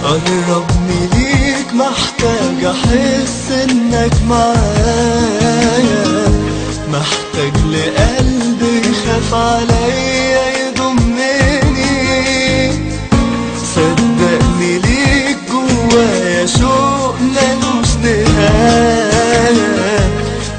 قربني ليك محتاج احس انك معايا، محتاج لقلب يخاف عليا يضمني. صدقني ليك جوايا شوق ملوش نهاية،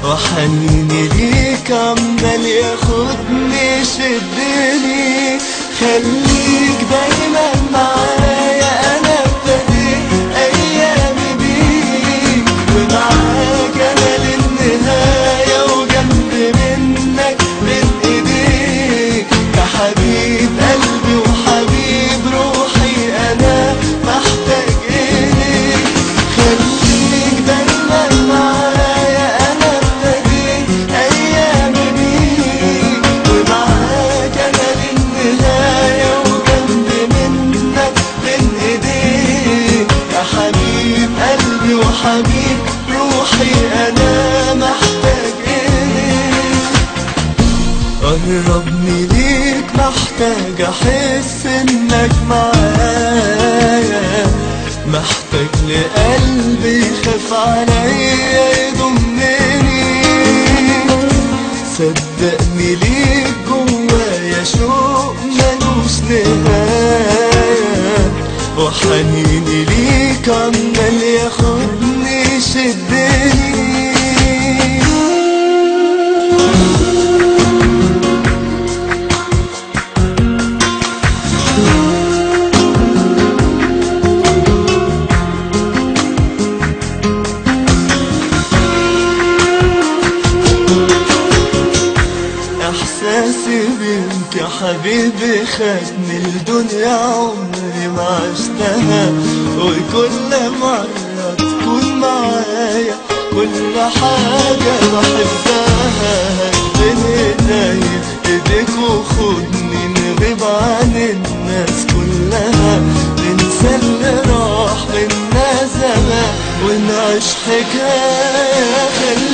وحنيني ليك عمال ياخدني يشدني. خليك دايما معايا، انا ابتديت ايامي بيك ومعاك انا للنهاية، وجنب منك بين ايديك يا حبيب قلبي وحبيب روحي، انا محتاج اليك. خليك دايما معايا، انا ابتديت ايامي بيك ومعاك انا للنهاية، وجنب منك بين ايديك يا حبيب قلبي وحبيب روحي، انا محتاج اليك. قربني ليك محتاج احس انك معايا، محتاج لقلب يخاف عليا يضمني. صدقني ليك جوايا شوق ملوش نهاية، وحنيني ليك عمال ياخدني يشدني. احساسي بيك يا حبيبي خدني الدنيا عمري ما عشتها، وكل مرة تكون معايا كل حاجة بحبها. بين ايديا ايديك وخدني نغيب عن الناس كلها، ننسى اللي راح بينا زمان ونعيش حكاية.